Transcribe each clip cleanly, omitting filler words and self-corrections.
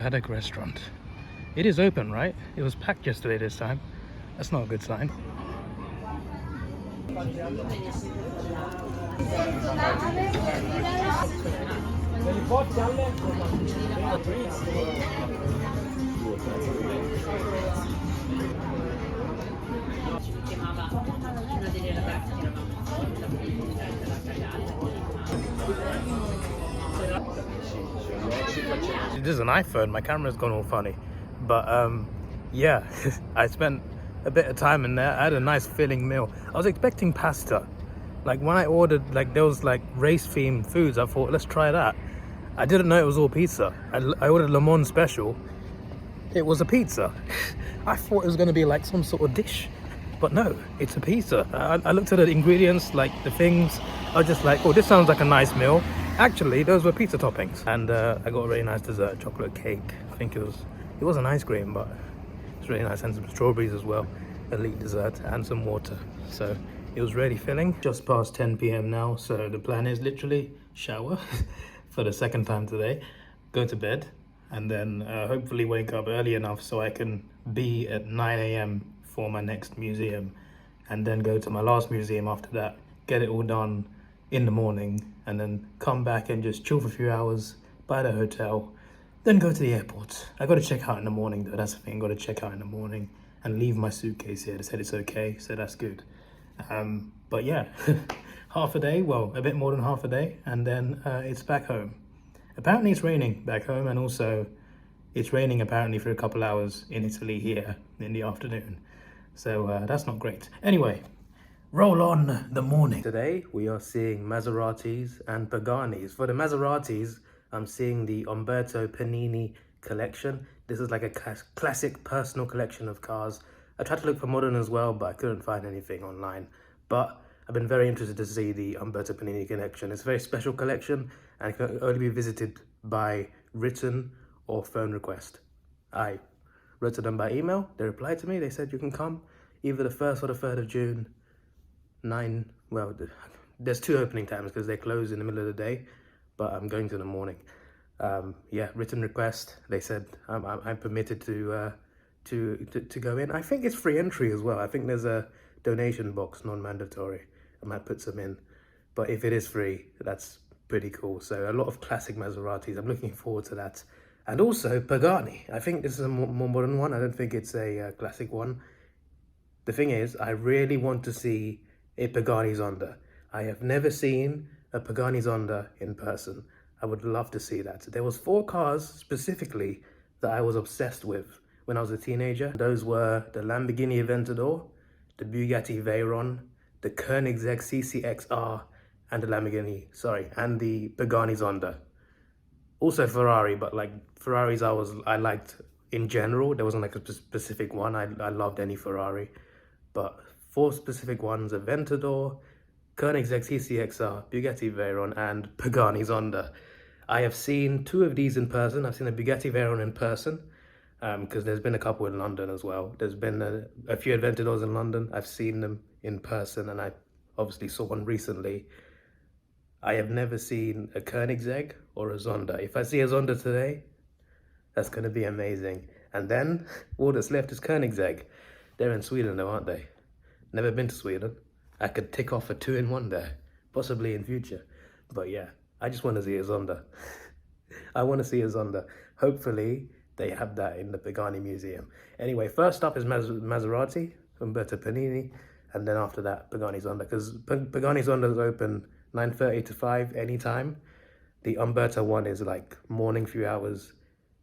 Paddock restaurant. It is open, right? It was packed yesterday this time. That's not a good sign. This is an iPhone, my camera's gone all funny. But yeah, I spent a bit of time in there. I had a nice filling meal. I was expecting pasta. Like when I ordered, like there was like race themed foods, I thought, let's try that. I didn't know it was all pizza. I ordered Le Mans special. It was a pizza. I thought it was gonna be like some sort of dish, but no, it's a pizza. I looked at the ingredients, like the things. I was just like, oh, this sounds like a nice meal. Actually, those were pizza toppings. And I got a really nice dessert, chocolate cake. I think it wasn't ice cream, but it's really nice. And some strawberries as well, elite dessert, and some water. So it was really filling. Just past 10 p.m. now, so the plan is literally shower for the second time today, go to bed, and then hopefully wake up early enough so I can be at 9 a.m. for my next museum, and then go to my last museum after that, get it all done in the morning, and then come back and just chill for a few hours by the hotel, then go to the airport. I got to check out in the morning though, that's the thing, got to check out in the morning and leave my suitcase here. They said it's okay, so that's good. But yeah, half a day, well, a bit more than half a day, and then it's back home. Apparently it's raining back home, and also it's raining apparently for a couple hours in Italy here in the afternoon. So that's not great. Anyway, roll on the morning. Today we are seeing Maseratis and Paganis. For the Maseratis, I'm seeing the Umberto Panini collection. This is like a classic personal collection of cars. I tried to look for modern as well, but I couldn't find anything online. But I've been very interested to see the Umberto Panini collection. It's a very special collection and can only be visited by written or phone request. I wrote to them by email. They replied to me. They said you can come either the 1st or the 3rd of June. Well, there's 2 opening times because they close in the middle of the day, but I'm going to the morning. Yeah, written request. They said I'm permitted to go in. I think it's free entry as well. I think there's a donation box, non-mandatory. I might put some in, but if it is free, that's pretty cool. So a lot of classic Maseratis. I'm looking forward to that. And also Pagani. I think this is a more modern one. I don't think it's a classic one. The thing is, I really want to see a Pagani Zonda. I have never seen a Pagani Zonda in person. I would love to see that. There was 4 cars specifically that I was obsessed with when I was a teenager. Those were the Lamborghini Aventador, the Bugatti Veyron, the Koenigsegg CCXR, and and the Pagani Zonda. Also Ferrari, but like Ferraris I liked in general. There wasn't like a specific one. I loved any Ferrari, but 4 specific ones: Aventador, Koenigsegg CCXR, Bugatti Veyron, and Pagani Zonda. I have seen 2 of these in person. I've seen a Bugatti Veyron in person, because there's been a couple in London as well. There's been a few Aventadors in London. I've seen them in person, and I obviously saw one recently. I have never seen a Koenigsegg or a Zonda. If I see a Zonda today, that's going to be amazing. And then all that's left is Koenigsegg. They're in Sweden though, aren't they? Never been to Sweden. I could tick off a 2-in-1 there, possibly in future. But yeah, I just want to see a Zonda. I want to see a Zonda. Hopefully they have that in the Pagani Museum. Anyway, first up is Maserati, Umberto Panini, and then after that, Pagani Zonda, because Pagani Zonda is open 9:30 to 5 anytime. The Umberto one is like morning few hours,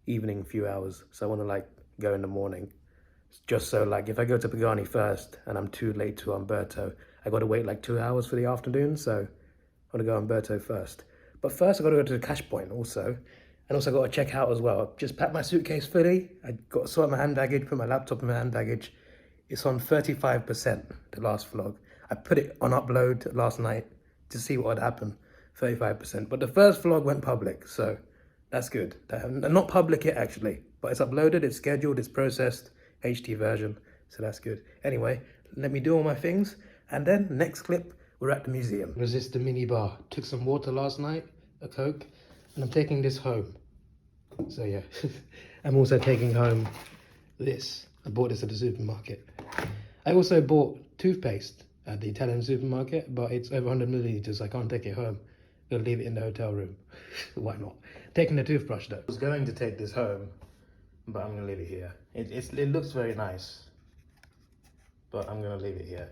evening few hours. So I want to like go in the morning. Just so like if I go to Pagani first and I'm too late to Umberto, I got to wait like 2 hours for the afternoon. So I want to go Umberto first. But first I got to go to the cash point also. And also got to check out as well. I've just packed my suitcase fully. I got to sort my hand baggage, put my laptop in my hand baggage. It's on 35%, the last vlog. I put it on upload last night to see what would happen, 35%. But the first vlog went public, so that's good. Not public yet actually, but it's uploaded, it's scheduled, it's processed, HD version, so that's good. Anyway, let me do all my things, and then next clip, we're at the museum. Resist the mini bar. Took some water last night, a Coke, and I'm taking this home. So yeah, I'm also taking home this. I bought this at the supermarket. I also bought toothpaste at the Italian supermarket, but it's over 100 milliliters. I can't take it home. I'll leave it in the hotel room. Why not? Taking the toothbrush though. I was going to take this home, but I'm gonna leave it here. It looks very nice, but I'm gonna leave it here.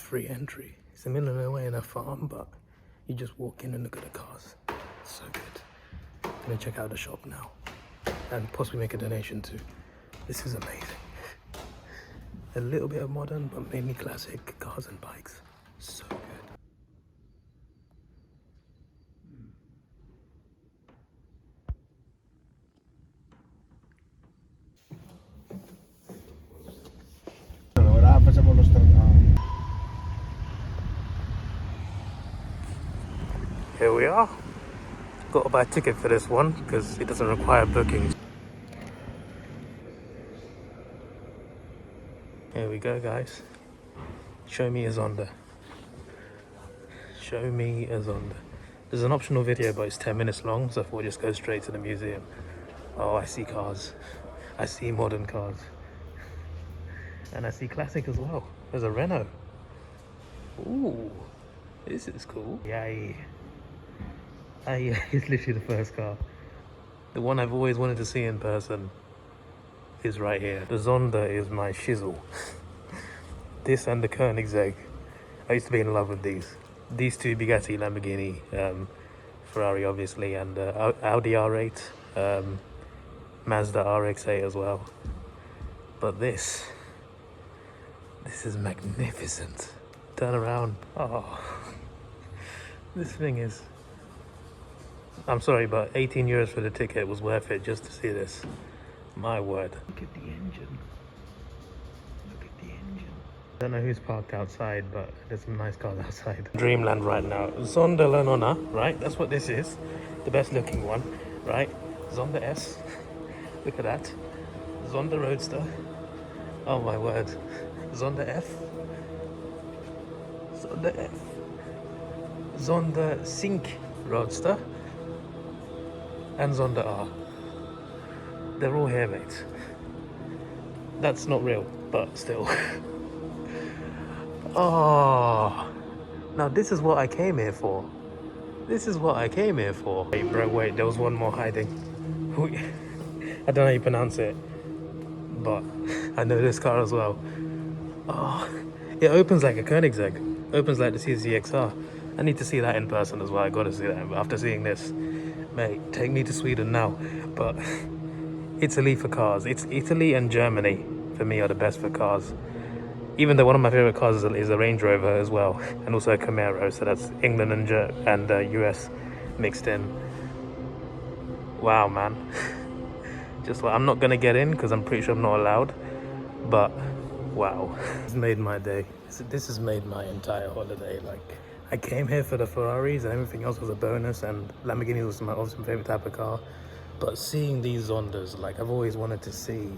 free entry. It's the middle of nowhere in a farm, but you just walk in and look at the cars. So good. I'm gonna check out the shop now and possibly make a donation too. This is amazing. A little bit of modern, but mainly classic cars and bikes. So good. Ora facciamo lo Here we are. Got to buy a ticket for this one because it doesn't require booking. Here we go, guys. Show me a Zonda. Show me a Zonda. There's an optional video, but it's 10 minutes long, so I thought we'll just go straight to the museum. Oh, I see cars. I see modern cars. And I see classic as well. There's a Renault. Ooh, this is cool. Yay. It's literally the first car. The one I've always wanted to see in person is right here. The Zonda is my shizzle. This and the Koenigsegg. I used to be in love with these. These two, Bugatti, Lamborghini, Ferrari obviously, and Audi R8, Mazda RX-8 as well. But this is magnificent. Turn around. Oh, this thing is... I'm sorry, but 18 euros for the ticket was worth it just to see this. My word. Look at the engine. Look at the engine. I don't know who's parked outside, but there's some nice cars outside. Dreamland right now. Zonda Lanona, right? That's what this is. The best looking one, right? Zonda S. Look at that. Zonda Roadster. Oh my word. Zonda F. Zonda F. Zonda Sync Roadster. And Zonda R. They're all here, mate. That's not real, but still. Oh, now this is what I came here for. This is what I came here for. Wait, bro, wait, there was one more hiding. I don't know how you pronounce it, but I know this car as well. Oh, it opens like a Koenigsegg. Opens like the CZXR. I need to see that in person as well. I gotta see that after seeing this. Mate, take me to Sweden now. But Italy for cars. It's Italy and Germany for me are the best for cars. Even though one of my favorite cars is a Range Rover as well, and also a Camaro. So that's England and US mixed in. Wow, man. Just I'm not gonna get in because I'm pretty sure I'm not allowed. But wow, it's made my day. This has made my entire holiday. Like, I came here for the Ferraris and everything else was a bonus, and Lamborghini was my obviously favorite type of car. But seeing these Zondas, like, I've always wanted to see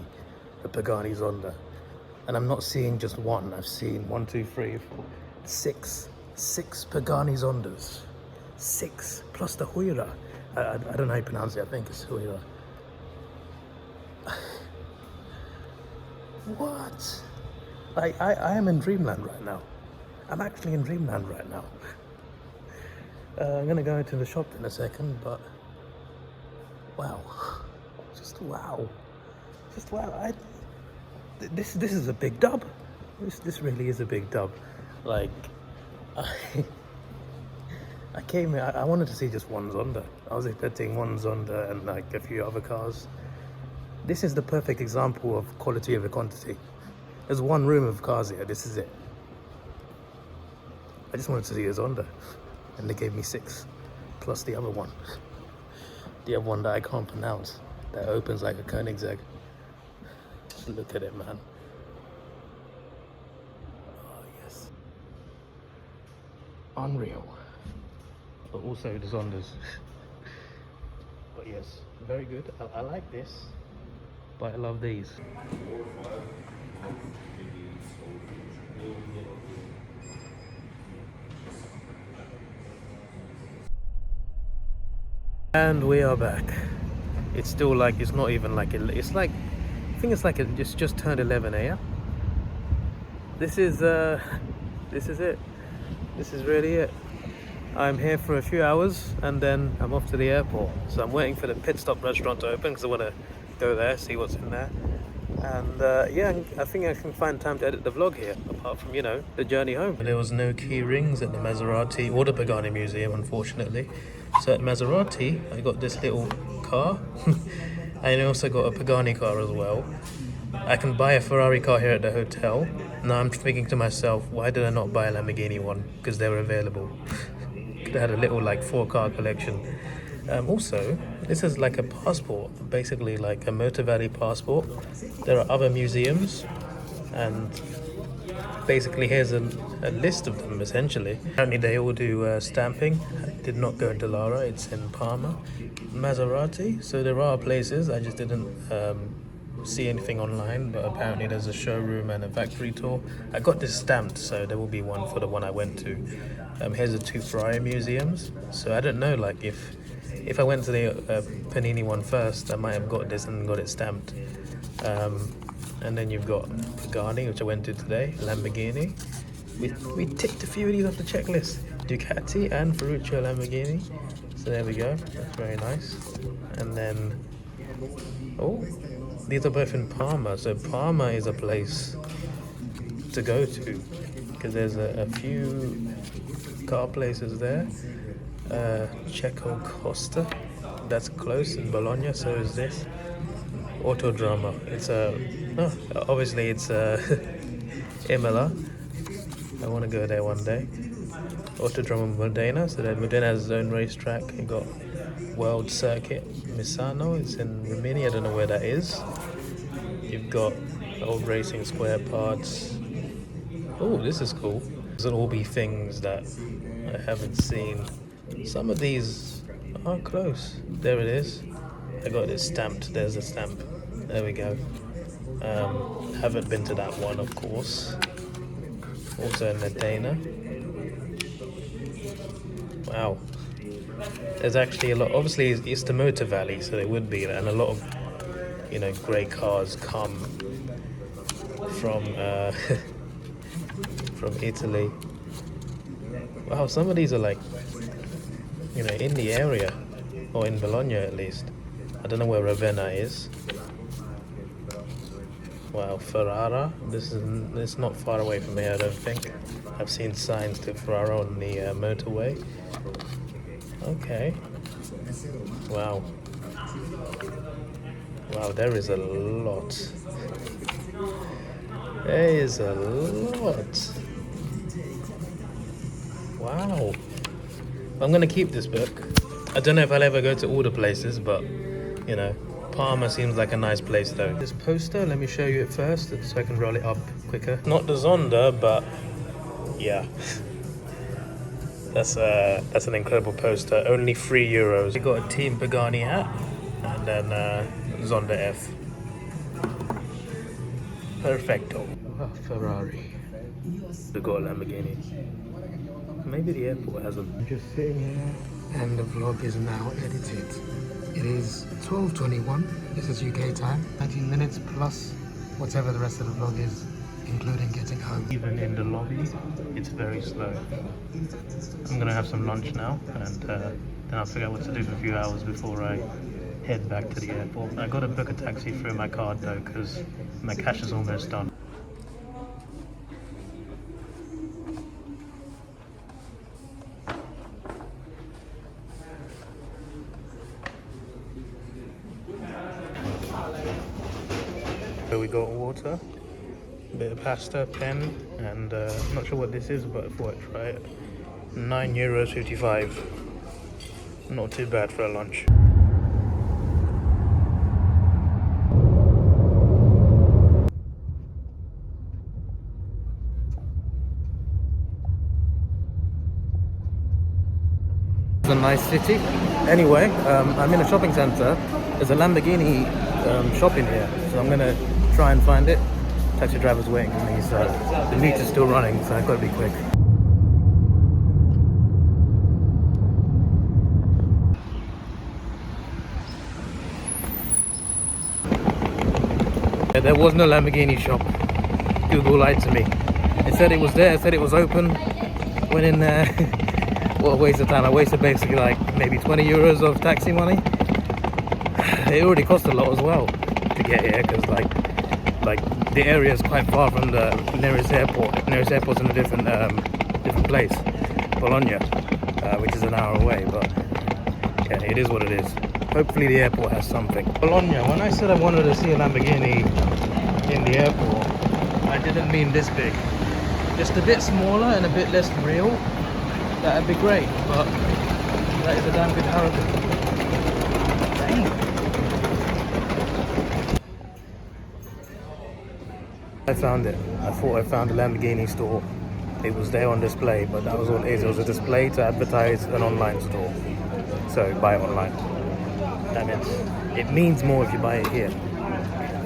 a Pagani Zonda. And I'm not seeing just one, I've seen 1, 2, 3, 4, 6 Pagani Zondas. 6, plus the Huira. I don't know how you pronounce it, I think it's Huira. What? I am in dreamland right now. I'm actually in dreamland right now. I'm gonna go into the shop in a second, but wow, just wow, just wow. This is a big dub. This really is a big dub. Like, I came here. I wanted to see just one Zonda. I was expecting one Zonda and like a few other cars. This is the perfect example of quality over quantity. There's one room of cars here. This is it. I just wanted to see a Zonda, and they gave me 6, plus the other one. The other one that I can't pronounce, that opens like a Koenigsegg. Just look at it, man. Oh, yes. Unreal. But also the Zondas. But yes, very good. I like this, but I love these. And we are back. It's still like, it's not even like, it's like, I think it's like it's just turned 11 a.m. This is it. This is really it. I'm here for a few hours and then I'm off to the airport. So I'm waiting for the pit stop restaurant to open because I want to go there, see what's in there. And yeah, I think I can find time to edit the vlog here, apart from, you know, the journey home. There was no key rings at the Maserati or the Pagani museum, unfortunately. So at Maserati, I got this little car. I also got a Pagani car as well. I can buy a Ferrari car here at the hotel. Now I'm thinking to myself, why did I not buy a Lamborghini one? Because they were available. Could have had a little like 4-car collection. Also, this is like a passport, basically like a Motor Valley passport. There are other museums, and basically here's a list of them essentially. Apparently they all do stamping. I did not go into Lara, it's in Parma. Maserati, so there are places, I just didn't see anything online, but apparently there's a showroom and a factory tour. I got this stamped, so there will be one for the one I went to. Here's the 2 Ferrari museums, so I don't know, like if I went to the Panini one first, I might have got this and got it stamped. And then you've got Pagani, which I went to today, Lamborghini. We ticked a few of these off the checklist. Ducati and Ferruccio Lamborghini. So there we go, that's very nice. And then, oh, these are both in Parma. So Parma is a place to go to, because there's a few car places there. Checo Costa, that's close in Bologna, so is this. Autodroma, it's obviously it's Imola. I want to go there one day. Autodroma Modena, so that Modena has its own racetrack. You got World Circuit Misano, it's in Rimini, I don't know where that is. You've got old racing square parts. Oh, this is cool. These will all be things that I haven't seen. Some of these are close. There it is. I got it stamped. There's a stamp. There we go. Haven't been to that one, of course. Also in Modena. Wow. There's actually a lot. Obviously, it's the Motor Valley, so it would be, and a lot of, you know, great cars come from from Italy. Wow, some of these are like, you know, in the area, or in Bologna at least. I don't know where Ravenna is. Wow, Ferrara. This is not far away from here, I don't think. I've seen signs to Ferrara on the motorway. Okay. Wow. Wow, there is a lot. There is a lot. Wow. I'm gonna keep this book. I don't know if I'll ever go to all the places, but you know, Parma seems like a nice place though. This poster, let me show you it first so I can roll it up quicker. Not the Zonda, but yeah. That's an incredible poster. Only €3. We got a Team Pagani hat and then Zonda F. Perfecto. Oh, Ferrari. We got a Lamborghini. Maybe the airport has them. I'm just sitting here and the vlog is now edited. It is 12:21. This is UK time. 19 minutes plus whatever the rest of the vlog is, including getting home. Even in the lobby, it's very slow. I'm gonna have some lunch now, and then I'll figure out what to do for a few hours before I head back to the airport. I gotta book a taxi through my card though, because my cash is almost done. So we got water, a bit of pasta, pen, and I'm not sure what this is, but I thought I'd try it. €9.55. Not too bad for a lunch. It's a nice city. Anyway, I'm in a shopping centre. There's a Lamborghini shop in here, so I'm gonna try and find it. Taxi driver's waiting for me, so the meter's still running, so I've got to be quick. Yeah, there was no Lamborghini shop. Google lied to me. It said it was there, it said it was open. Went in there. What a waste of time. I wasted basically like maybe €20 of taxi money. It already cost a lot as well to get here, because like like the area is quite far from the nearest airport. The nearest airport's in a different place, Bologna, which is an hour away, but yeah, it is what it is. Hopefully the airport has something. Bologna, when I said I wanted to see a Lamborghini in the airport, I didn't mean this big. Just a bit smaller and a bit less real. That'd be great, but that is a damn good Huracan. I found it. I thought I found a Lamborghini store. It was there on display, but that was all it is. It was a display to advertise an online store. So buy it online. That means it means more if you buy it here.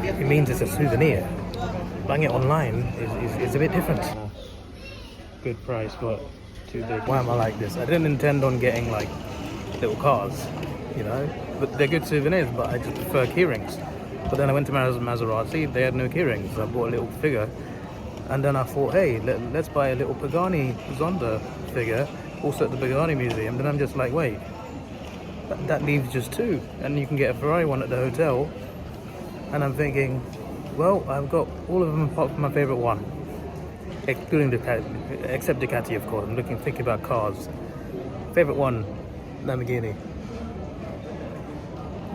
It means it's a souvenir. Buying it online is a bit different. Good price, but too big. Why am I like this? I didn't intend on getting like little cars, you know, but they're good souvenirs, but I just prefer keyrings. But then I went to Maserati, they had no keyrings. I bought a little figure, and then I thought, hey, let's buy a little Pagani Zonda figure, also at the Pagani Museum. Then I'm just like, wait, that leaves just two, and you can get a Ferrari one at the hotel. And I'm thinking, well, I've got all of them apart from my favorite one, excluding Ducati, except Ducati, of course. I'm thinking about cars. Favorite one, Lamborghini.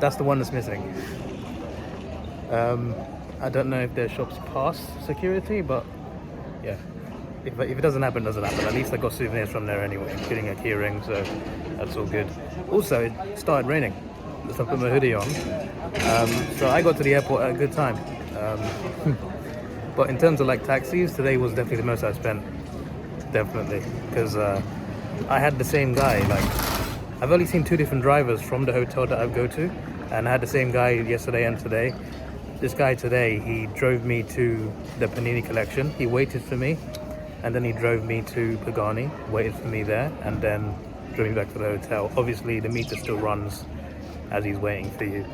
That's the one that's missing. I don't know if their shops pass security, but yeah, if it doesn't happen, it doesn't happen. At least I got souvenirs from there anyway, including a keyring, so that's all good. Also, it started raining, so I put my hoodie on. So I got to the airport at a good time. But in terms of like taxis, today was definitely the most I spent. Definitely, because I had the same guy. Like, I've only seen two different drivers from the hotel that I go to, and I had the same guy yesterday and today. This guy today, he drove me to the Panini collection. He waited for me, and then he drove me to Pagani, waited for me there, and then drove me back to the hotel. Obviously, the meter still runs as he's waiting for you,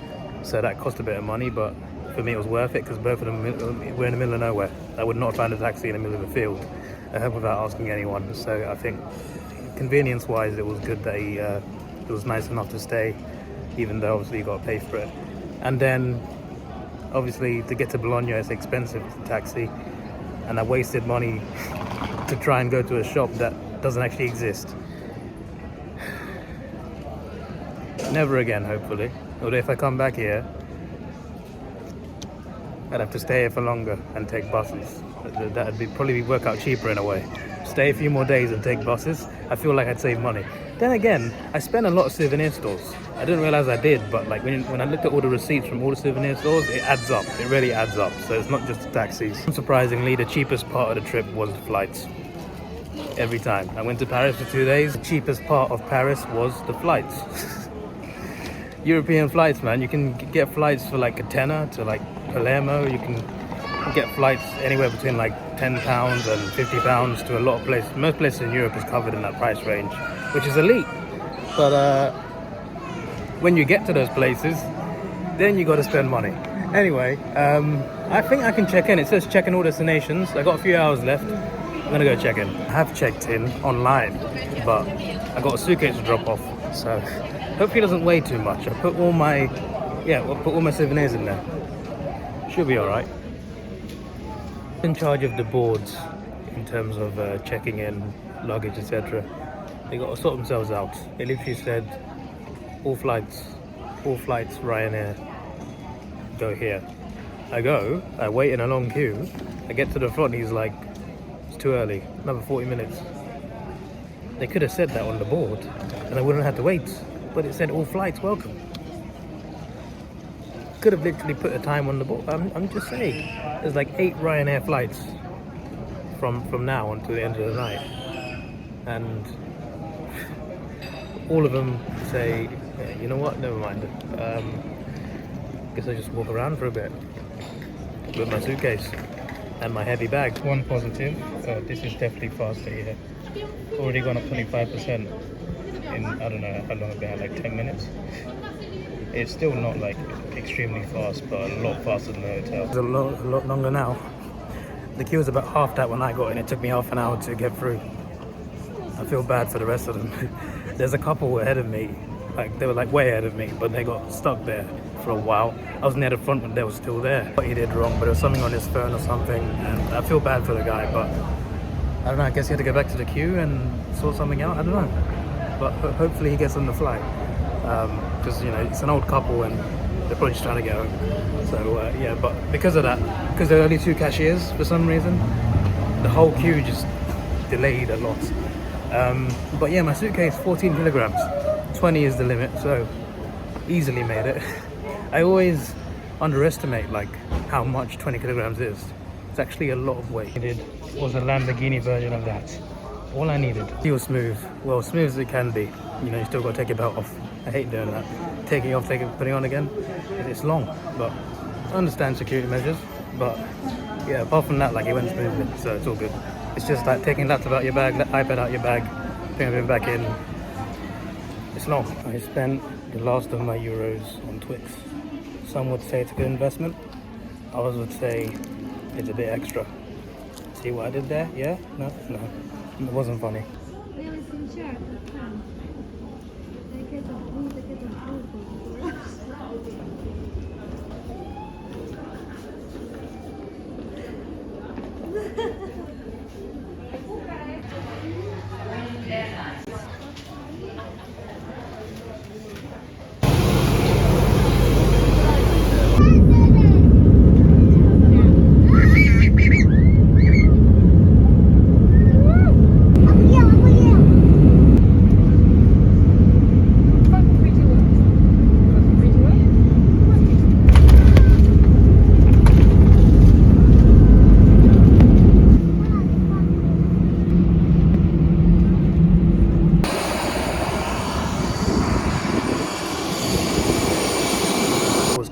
so that cost a bit of money, but for me it was worth it because both of them were in the middle of nowhere. I would not find a taxi in the middle of a field without asking anyone. So I think convenience-wise, it was good that it was nice enough to stay, even though obviously you got to pay for it. And then obviously to get to Bologna, it's expensive to taxi, and I wasted money to try and go to a shop that doesn't actually exist. Never again, hopefully. Although if I come back here, I'd have to stay here for longer and take buses. That'd probably work out cheaper in a way. Stay a few more days and take buses. I feel like I'd save money. Then again, I spent a lot of souvenir stores. I didn't realize I did, but like when I looked at all the receipts from all the souvenir stores, it adds up. It really adds up. So it's not just the taxis. Unsurprisingly, the cheapest part of the trip was the flights. Every time. I went to Paris for 2 days. The cheapest part of Paris was the flights. European flights, man. You can get flights for like a tenner to like Palermo. You can get flights anywhere between like £10 and £50 to a lot of places. Most places in Europe is covered in that price range, which is elite. But when you get to those places, then you got to spend money. Anyway, I think I can check in. It says check in all destinations. I got a few hours left. I'm gonna go check in. I have checked in online, but I got a suitcase to drop off, so hopefully it doesn't weigh too much. I put all my souvenirs in there. Should be all right. In charge of the boards in terms of checking in, luggage, etc. They got to sort themselves out. It literally said all flights, Ryanair, go here. I wait in a long queue. I get to the front, he's like, it's too early, another 40 minutes. They could have said that on the board and I wouldn't have to wait, but it said all flights welcome. Could have literally put a time on the board. I'm just saying, there's like 8 Ryanair flights from now until the end of the night, and all of them say, yeah, you know what, never mind. Guess I just walk around for a bit with my suitcase and my heavy bag. One positive, this is definitely faster here. Already gone up 25% in, I don't know how long I've been at, like 10 minutes. It's still not like extremely fast, but a lot faster than the hotel. It's a lot longer now. The queue was about half that when I got in. It took me half an hour to get through. I feel bad for the rest of them. There's a couple ahead of me, like they were like way ahead of me, but they got stuck there for a while. I was near the front when they were still there. What he did wrong, but there was something on his phone or something, and I feel bad for the guy, but I don't know, I guess he had to go back to the queue and sort something out, I don't know. But hopefully he gets on the flight, because you know, it's an old couple and they're probably just trying to get home. So yeah, but because of that, because there are only 2 cashiers for some reason, the whole queue just delayed a lot. But yeah, my suitcase, 14 kilograms, 20 is the limit, so easily made it. I always underestimate like how much 20 kilograms is. It's actually a lot of weight. It was a Lamborghini version of that. All I needed. Feel smooth, well, smooth as it can be. You know, you still got to take your belt off. I hate doing that. Taking off, putting on again. It's long, but I understand security measures. But yeah, apart from that, like, it went smoothly, so it's all good. It's just like taking laptop out your bag, iPad out your bag, putting everything back in. It's long. I spent the last of my euros on Twix. Some would say it's a good investment. Others would say it's a bit extra. See what I did there? Yeah? No? No. It wasn't funny.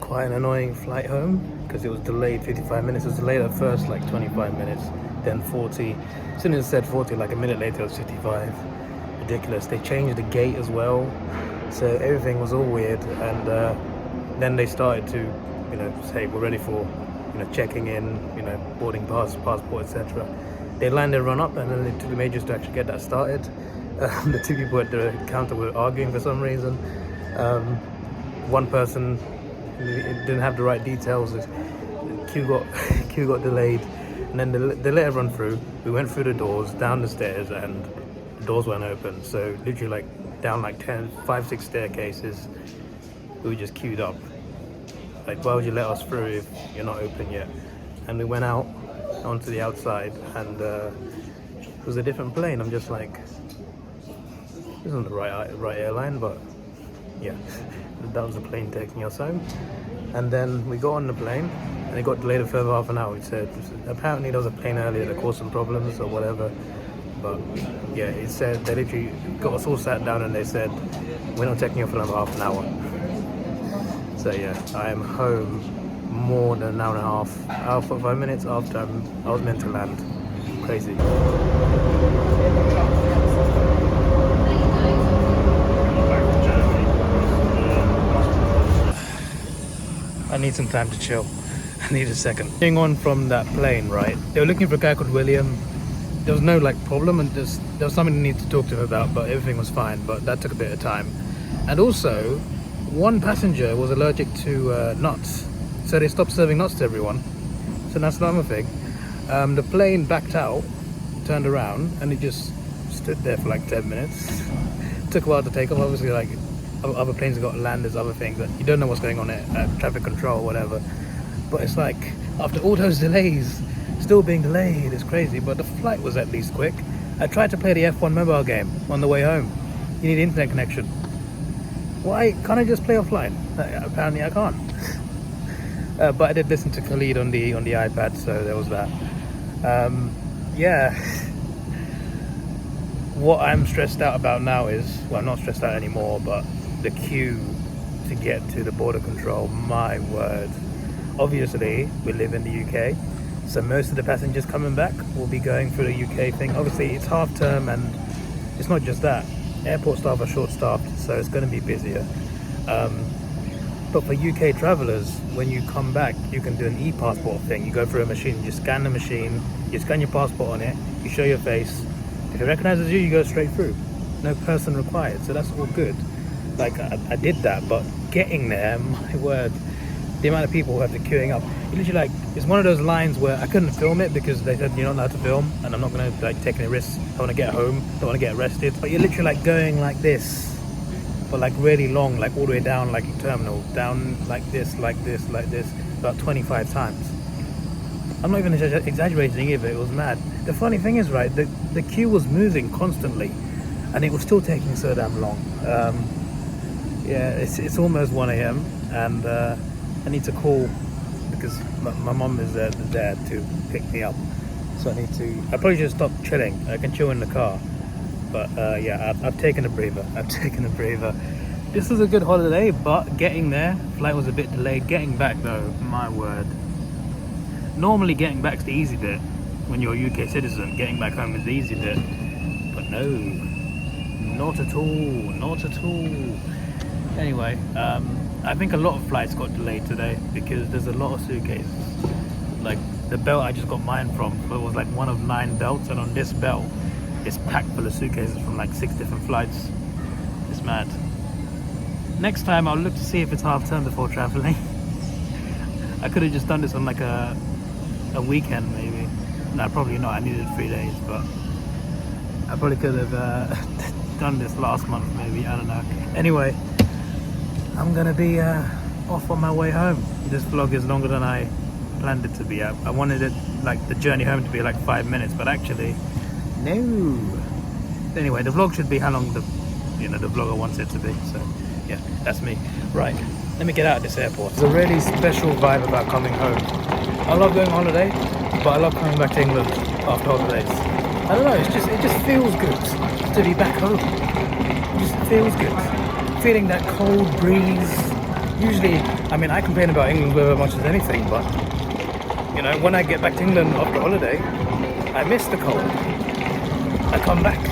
Quite an annoying flight home because it was delayed 55 minutes. It was delayed at first like 25 minutes, then 40. As soon as it said 40, like a minute later it was 55. Ridiculous. They changed the gate as well, so everything was all weird. And then they started to, you know, say we're ready for, you know, checking in, you know, boarding pass, passport, etc. They lined everyone up, and then it took them ages to actually get that started. The 2 people at the counter were arguing for some reason. One person didn't have the right details. The queue got delayed, and then they let everyone through. We went through the doors, down the stairs, and the doors weren't open. So literally like down like 5, 6 staircases, we just queued up. Like, why would you let us through if you're not open yet? And we went out onto the outside, and it was a different plane. I'm just like, this isn't the right airline, but yeah. That was the plane taking us home. And then we got on the plane and it got delayed a further half an hour. It said apparently there was a plane earlier that caused some problems or whatever, but yeah, it said they literally got us all sat down and they said we're not taking you for another half an hour. So yeah, I am home more than an hour and a half, hour 45 minutes after I was meant to land. Crazy. I need some time to chill. I need a second. Getting on from that plane, right? They were looking for a guy called William. There was no like problem, and there was something they needed to talk to him about, but everything was fine. But that took a bit of time. And also, one passenger was allergic to nuts, so they stopped serving nuts to everyone. So that's another thing. The plane backed out, turned around, and it just stood there for like 10 minutes. It took a while to take off. Obviously, like, other planes have got to land, there's other things that you don't know what's going on at traffic control or whatever. But it's like, after all those delays, still being delayed, it's crazy. But the flight was at least quick. I tried to play the F1 mobile game on the way home. You need internet connection. Why can't I just play offline? Apparently I can't. But I did listen to Khalid on the iPad, so there was that. Yeah. What I'm stressed out about now is, well, I'm not stressed out anymore, but the queue to get to the border control. My word. Obviously, we live in the UK, so most of the passengers coming back will be going through the UK thing. Obviously, it's half term, and it's not just that. Airport staff are short-staffed, so it's going to be busier. But for UK travellers, when you come back, you can do an e-passport thing. You go through a machine, you scan the machine, you scan your passport on it, you show your face. If it recognises you, you go straight through. No person required, so that's all good. Like, I did that, but getting there, my word, the amount of people who have to queuing up. You literally like, it's one of those lines where I couldn't film it because they said you're not allowed to film, and I'm not gonna like take any risks. I want to get home, don't want to get arrested. But you're literally like going like this, but like really long, like all the way down like a terminal, down like this, like this, like this, about 25 times. I'm not even exaggerating either, it was mad. The funny thing is, right, the queue was moving constantly, and it was still taking so damn long. Yeah, it's almost 1 a.m. and I need to call because my mom is there to pick me up. So I probably should stop chilling. I can chill in the car. But yeah, I've taken a breather. This was a good holiday, but getting there, flight was a bit delayed. Getting back though, my word. Normally getting back's the easy bit. When you're a UK citizen, getting back home is the easy bit. But no, not at all. Anyway, I think a lot of flights got delayed today because there's a lot of suitcases. Like the belt I just got mine from, it was like one of 9 belts, and on this belt it's packed full of suitcases from like 6 different flights. It's mad. Next time I'll look to see if it's half term before traveling. I could have just done this on like a weekend maybe. No, probably not. I needed 3 days, but I probably could have done this last month maybe. I don't know. Anyway, I'm gonna be off on my way home. This vlog is longer than I planned it to be. I wanted it like the journey home to be like 5 minutes, but actually no. Anyway, the vlog should be how long the vlogger wants it to be. So yeah, that's me. Right, let me get out of this airport. There's a really special vibe about coming home. I love going on holiday, but I love coming back to England after holidays. I don't know, it just feels good to be back home. It just feels good. Feeling that cold breeze. Usually, I mean, I complain about England weather as much as anything, but you know, when I get back to England after holiday, I miss the cold. I come back,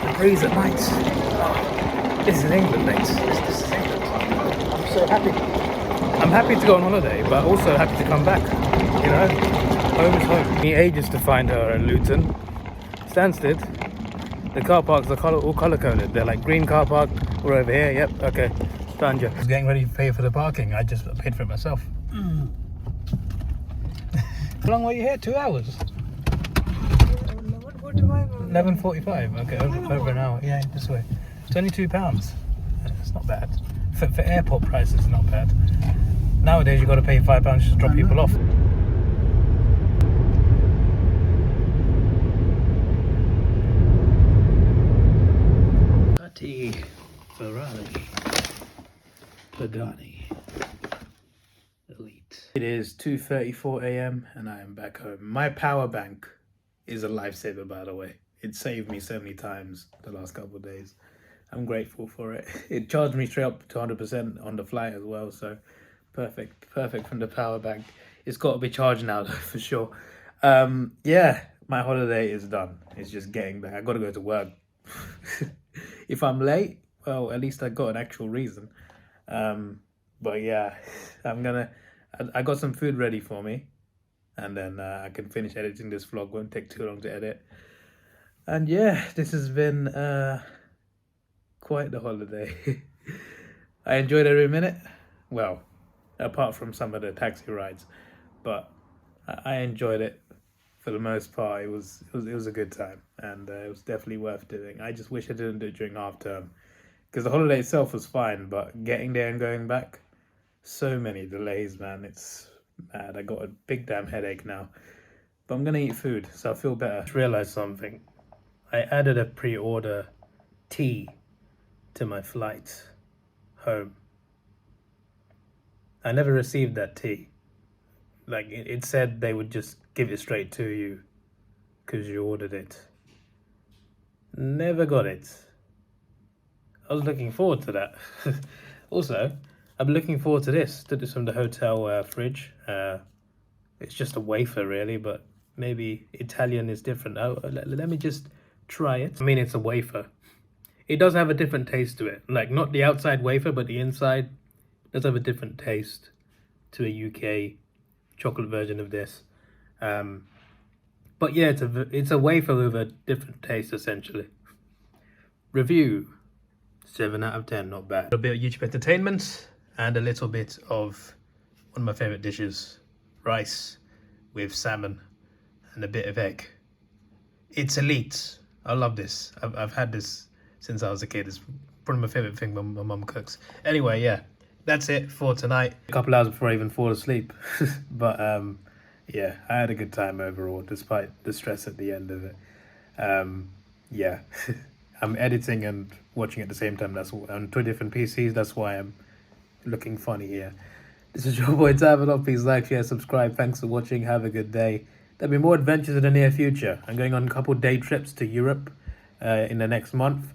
the breeze at night. Oh, this is England, mate. This is England. I'm so happy. I'm happy to go on holiday, but also happy to come back. You know, home is home. It took me ages to find her at Luton. Stansted. The car parks are all colour coded. They're like green car park. We're over here. Yep. Okay. Done. I was getting ready to pay for the parking. I just paid for it myself. How long were you here? 2 hours. 11:45. Okay, over an hour. Yeah, this way. £22. It's not bad. For airport prices, it's not bad. Nowadays, you got to pay £5 just to drop people off. Pagani Elite. It is 2:34 a.m. and I am back home. My power bank is a lifesaver, by the way. It saved me so many times the last couple of days. I'm grateful for it. It charged me straight up to 100% on the flight as well, so perfect from the power bank. It's got to be charged now though, for sure. Yeah, my holiday is done. It's just getting back. I got to go to work. If I'm late, well, at least I got an actual reason. But yeah, I got some food ready for me, and then I can finish editing this vlog. Won't take too long to edit. And yeah, this has been quite the holiday. I enjoyed every minute. Well, apart from some of the taxi rides, but I enjoyed it for the most part. It was a good time, and it was definitely worth doing. I just wish I didn't do it during half term, because the holiday itself was fine, but getting there and going back, so many delays, man. It's mad. I got a big damn headache now, but I'm gonna eat food, so I feel better. I just realized something. I added a pre-order tea to my flight home. I never received that tea. Like, it said they would just give it straight to you because you ordered it. Never got it. I was looking forward to that. Also, I'm looking forward to this from the hotel fridge. It's just a wafer really, but maybe Italian is different. Let me just try it. I mean, it's a wafer. It does have a different taste to it. Like, not the outside wafer, but the inside does have a different taste to a UK chocolate version of this. But yeah, it's a wafer with a different taste essentially. Review: 7 out of 10, not bad. A little bit of YouTube entertainment and a little bit of one of my favorite dishes, rice with salmon and a bit of egg. It's elite. I love this. I've had this since I was a kid. It's probably my favorite thing when my mum cooks. Anyway, yeah, that's it for tonight. A couple hours before I even fall asleep. But yeah, I had a good time overall, despite the stress at the end of it. Yeah, I'm editing and watching at the same time. That's on 2 different PCs. That's why I'm looking funny here. This is your boy Davidoff. Please like, share, subscribe. Thanks for watching. Have a good day. There'll be more adventures in the near future. I'm going on a couple day trips to Europe in the next month.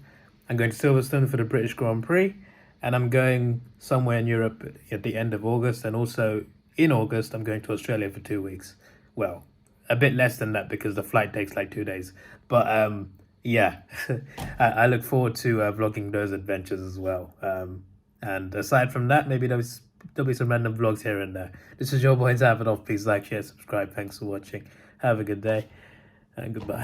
I'm going to Silverstone for the British Grand Prix, and I'm going somewhere in Europe at the end of August, and also in August I'm going to Australia for 2 weeks. Well, a bit less than that because the flight takes like 2 days. But yeah, I look forward to vlogging those adventures as well. And aside from that, maybe there'll be some random vlogs here and there. This is your boy Davidoff. Please like, share, subscribe. Thanks for watching. Have a good day and goodbye.